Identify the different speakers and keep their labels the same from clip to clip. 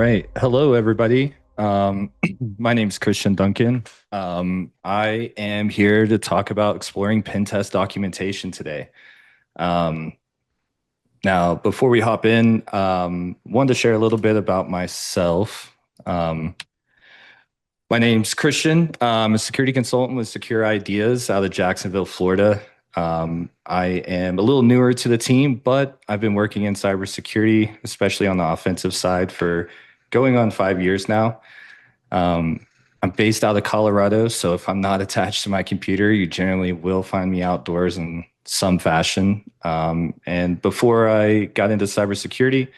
Speaker 1: right. Hello, everybody. My name is Christian Duncan. I am here to talk about exploring pen test documentation today. Um, Now, before we hop in, wanted to share a little bit about myself. Um, my name's Christian. I'm a security consultant with Secure Ideas out of Jacksonville, Florida. I am a little newer to the team, but I've been working in cybersecurity, especially on the offensive side, for going on 5 years now. Um, I'm based out of Colorado, so if I'm not attached to my computer, you generally will find me outdoors in some fashion. And before I got into cybersecurity,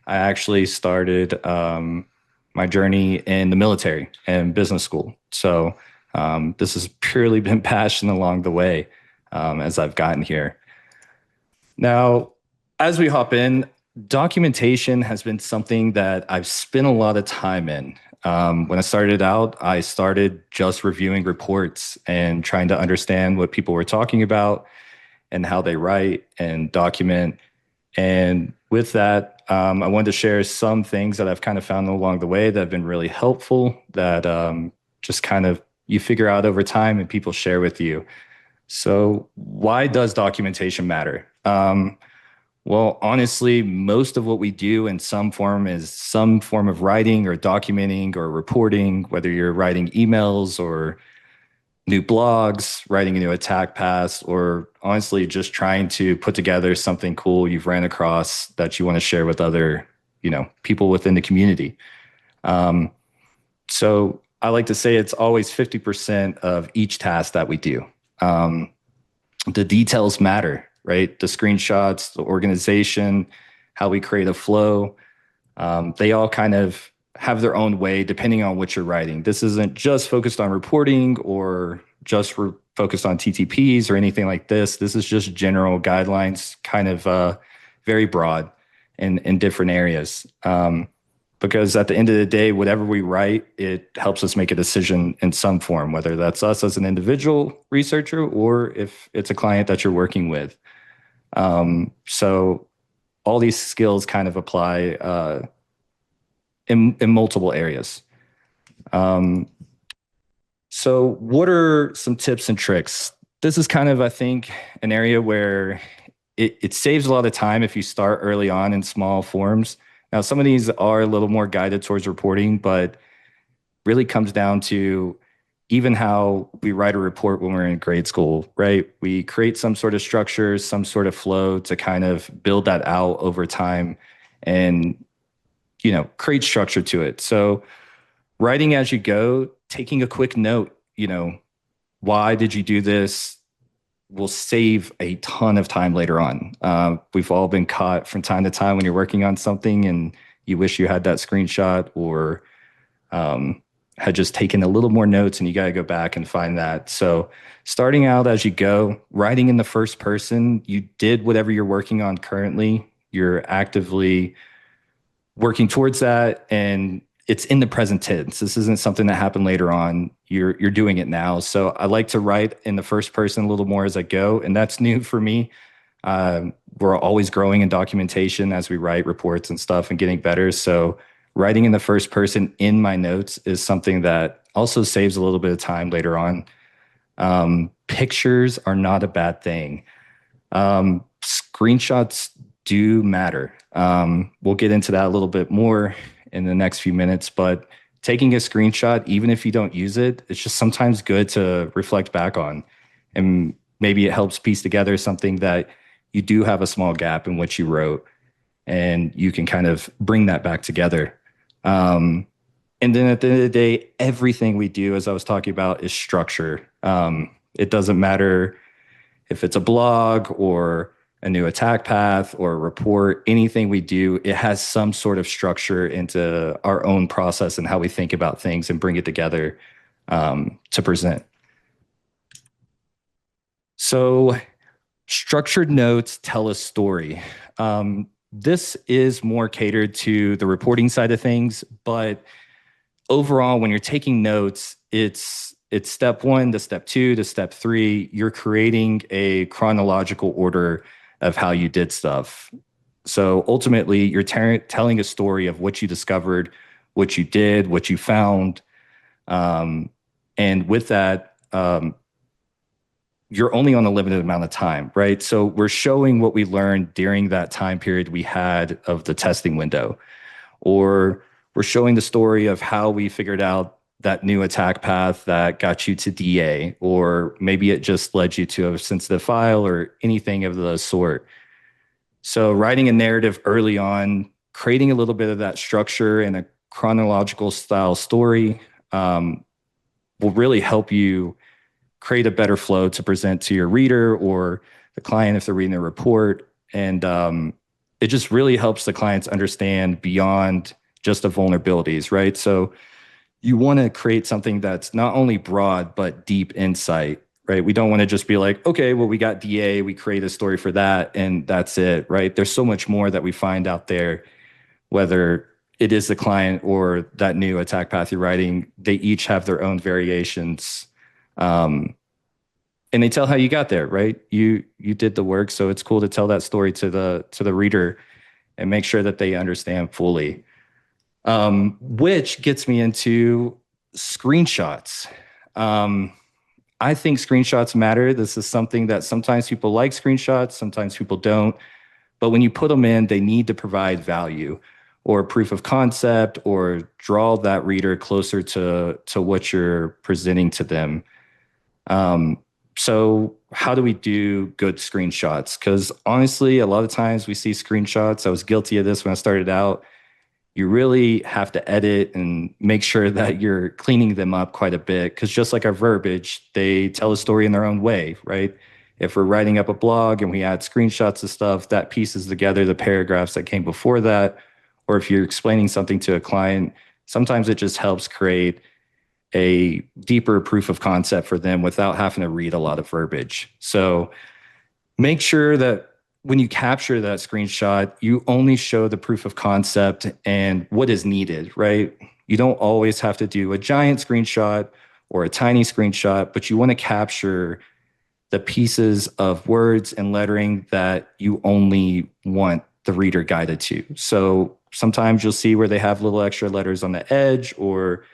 Speaker 1: I actually started my journey in the military and business school. So this has purely been passion along the way as I've gotten here. Now, as we hop in, documentation has been something that I've spent a lot of time in. When I started out, I started just reviewing reports and trying to understand what people were talking about and how they write and document. And with that, I wanted to share some things that I've kind of found along the way that have been really helpful that just kind of you figure out over time and people share with you. So, why does documentation matter? Well, honestly, most of what we do in some form is some form of writing or documenting or reporting, whether you're writing emails or new blogs, writing a new attack path, or honestly, just trying to put together something cool you've ran across that you want to share with other, people within the community. Um, so I like to say it's always 50% of each task that we do. Um, the details matter, right? The screenshots, the organization, how we create a flow, they all kind of have their own way depending on what you're writing. This isn't just focused on reporting or just focused on TTPs or anything like this. This is just general guidelines, kind of very broad in different areas. Because at the end of the day, whatever we write, it helps us make a decision in some form, whether that's us as an individual researcher or if it's a client that you're working with. So all these skills kind of apply in multiple areas. Um, so what are some tips and tricks? This is kind of, I think, an area where it saves a lot of time if you start early on in small forms. Now, some of these are a little more guided towards reporting, but really comes down to even how we write a report when we're in grade school, right? We create some sort of structure, some sort of flow to kind of build that out over time and, create structure to it. So writing as you go, taking a quick note, why did you do this? Will save a ton of time later on. We've all been caught from time to time when you're working on something and you wish you had that screenshot or had just taken a little more notes and you got to go back and find that. So starting out as you go, writing in the first person, you did whatever you're working on currently. You're actively working towards that and it's in the present tense. This isn't something that happened later on. You're doing it now. So I like to write in the first person a little more as I go, and that's new for me. We're always growing in documentation as we write reports and stuff and getting better. So writing in the first person in my notes is something that also saves a little bit of time later on. Pictures are not a bad thing. Screenshots do matter. We'll get into that a little bit more in the next few minutes, but taking a screenshot, even if you don't use it, it's just sometimes good to reflect back on. And maybe it helps piece together something that you do have a small gap in what you wrote, and you can kind of bring that back together. And then at the end of the day, everything we do, as I was talking about, is structure. It doesn't matter if it's a blog or a new attack path or a report, anything we do, it has some sort of structure into our own process and how we think about things and bring it together to present. So structured notes tell a story. This is more catered to the reporting side of things, but overall, when you're taking notes, it's step one to step two to step three. You're creating a chronological order of how you did stuff. So ultimately, you're telling a story of what you discovered, what you did, what you found. And with that, you're only on a limited amount of time, right? So we're showing what we learned during that time period we had of the testing window, or we're showing the story of how we figured out that new attack path that got you to DA, or maybe it just led you to a sensitive file or anything of the sort. So writing a narrative early on, creating a little bit of that structure and a chronological style story will really help you create a better flow to present to your reader or the client if they're reading the report. And it just really helps the clients understand beyond just the vulnerabilities, right? So you want to create something that's not only broad, but deep insight, right? We don't want to just be like, okay, well, we got DA, we create a story for that, and that's it, right? There's so much more that we find out there, whether it is the client or that new attack path you're writing. They each have their own variations. And they tell how you got there, right? You did the work, so it's cool to tell that story to the reader and make sure that they understand fully. Which gets me into screenshots. I think screenshots matter. This is something that sometimes people like screenshots, sometimes people don't. But when you put them in, they need to provide value or proof of concept or draw that reader closer to what you're presenting to them. So how do we do good screenshots? Because honestly, a lot of times we see screenshots. I was guilty of this when I started out. You really have to edit and make sure that you're cleaning them up quite a bit, because just like our verbiage, they tell a story in their own way, right? If we're writing up a blog and we add screenshots of stuff, that pieces together the paragraphs that came before that. Or if you're explaining something to a client, sometimes it just helps create a deeper proof of concept for them without having to read a lot of verbiage. So make sure that when you capture that screenshot, you only show the proof of concept and what is needed, right? You don't always have to do a giant screenshot or a tiny screenshot, but you want to capture the pieces of words and lettering that you only want the reader guided to. So sometimes you'll see where they have little extra letters on the edge, or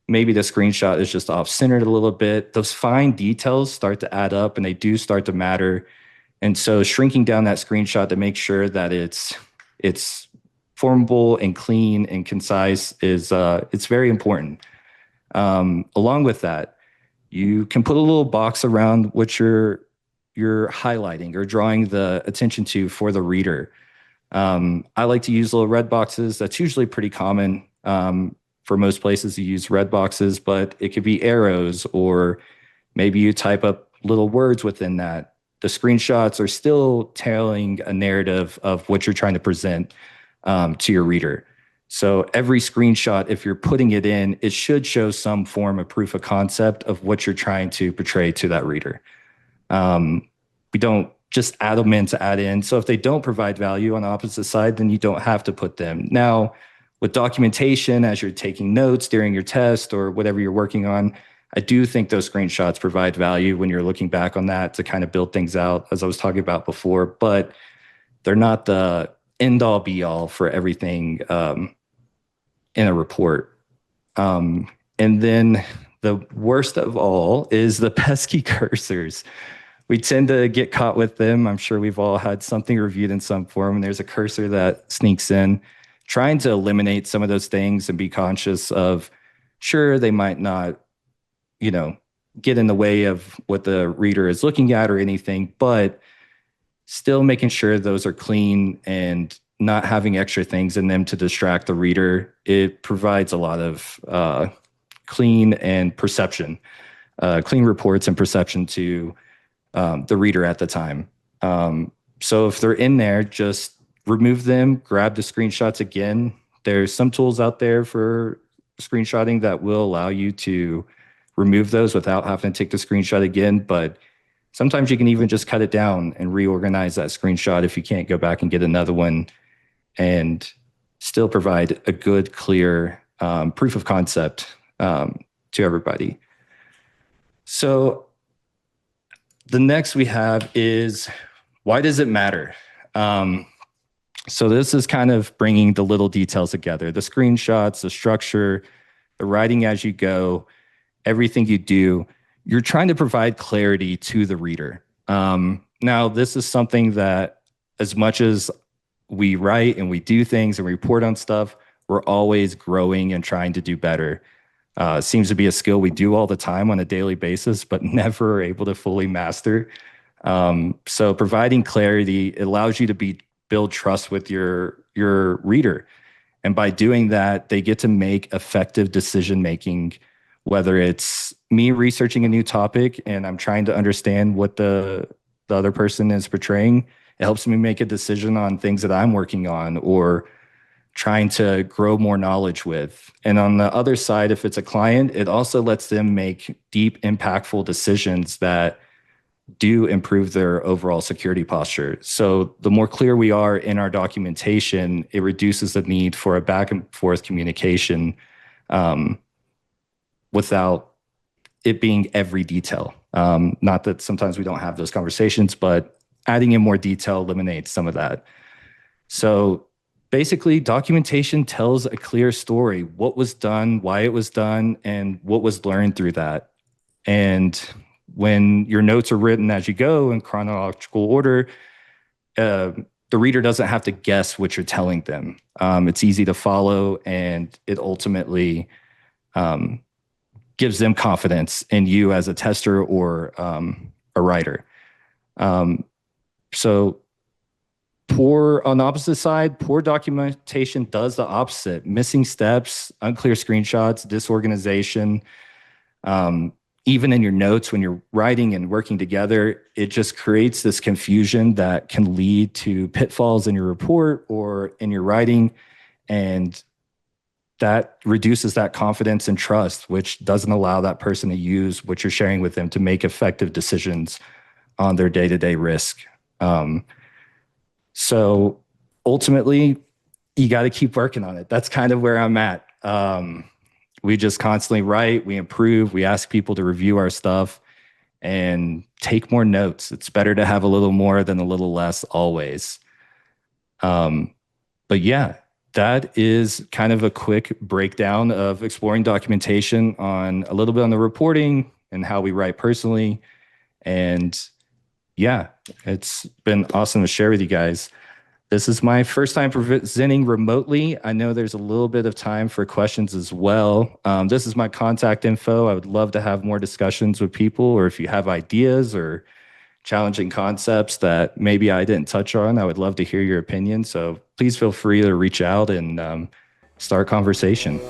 Speaker 1: maybe the screenshot is just off centered a little bit. Those fine details start to add up and they do start to matter. And so shrinking down that screenshot to make sure that it's formable and clean and concise is it's very important. Along with that, you can put a little box around what you're highlighting or drawing the attention to for the reader. I like to use little red boxes. That's usually pretty common for most places to use red boxes, but it could be arrows, or maybe you type up little words within that. The screenshots are still telling a narrative of what you're trying to present to your reader. So every screenshot, if you're putting it in, it should show some form of proof of concept of what you're trying to portray to that reader. We don't just add them in to add in. So if they don't provide value on the opposite side, then you don't have to put them. Now, with documentation, as you're taking notes during your test or whatever you're working on, I do think those screenshots provide value when you're looking back on that to kind of build things out, as I was talking about before, but they're not the end all be all for everything in a report. And then the worst of all is the pesky cursors. We tend to get caught with them. I'm sure we've all had something reviewed in some form, and there's a cursor that sneaks in. Trying to eliminate some of those things and be conscious of, sure, they might not, get in the way of what the reader is looking at or anything, but still making sure those are clean and not having extra things in them to distract the reader. It provides a lot of clean and perception, clean reports and perception to the reader at the time. So if they're in there, just remove them, grab the screenshots again. There's some tools out there for screenshotting that will allow you to remove those without having to take the screenshot again. But sometimes you can even just cut it down and reorganize that screenshot if you can't go back and get another one, and still provide a good, clear proof of concept to everybody. So the next we have is, why does it matter? So this is kind of bringing the little details together, the screenshots, the structure, the writing as you go, everything you do. You're trying to provide clarity to the reader. Now, this is something that, as much as we write and we do things and we report on stuff, we're always growing and trying to do better. Seems to be a skill we do all the time on a daily basis, but never able to fully master. So providing clarity, it allows you to build trust with your reader. And by doing that, they get to make effective decision making, whether it's me researching a new topic and I'm trying to understand what the other person is portraying. It helps me make a decision on things that I'm working on or trying to grow more knowledge with. And on the other side, if it's a client, it also lets them make deep, impactful decisions that do improve their overall security posture. So the more clear we are in our documentation, it reduces the need for a back and forth communication without it being every detail. Not that sometimes we don't have those conversations, but adding in more detail eliminates some of that. So basically, documentation tells a clear story, what was done, why it was done, and what was learned through that. And when your notes are written as you go in chronological order, the reader doesn't have to guess what you're telling them. It's easy to follow, and it ultimately gives them confidence in you as a tester or a writer. So on the opposite side, poor documentation does the opposite. Missing steps, unclear screenshots, disorganization. Even in your notes when you're writing and working together, it just creates this confusion that can lead to pitfalls in your report or in your writing. And that reduces that confidence and trust, which doesn't allow that person to use what you're sharing with them to make effective decisions on their day-to-day risk. So ultimately, you got to keep working on it. That's kind of where I'm at. We just constantly write, we improve, we ask people to review our stuff and take more notes. It's better to have a little more than a little less always. But yeah, that is kind of a quick breakdown of exploring documentation on a little bit on the reporting and how we write personally. And yeah, it's been awesome to share with you guys. This is my first time presenting remotely. I know there's a little bit of time for questions as well. This is my contact info. I would love to have more discussions with people, or if you have ideas or challenging concepts that maybe I didn't touch on, I would love to hear your opinion. So please feel free to reach out and start a conversation.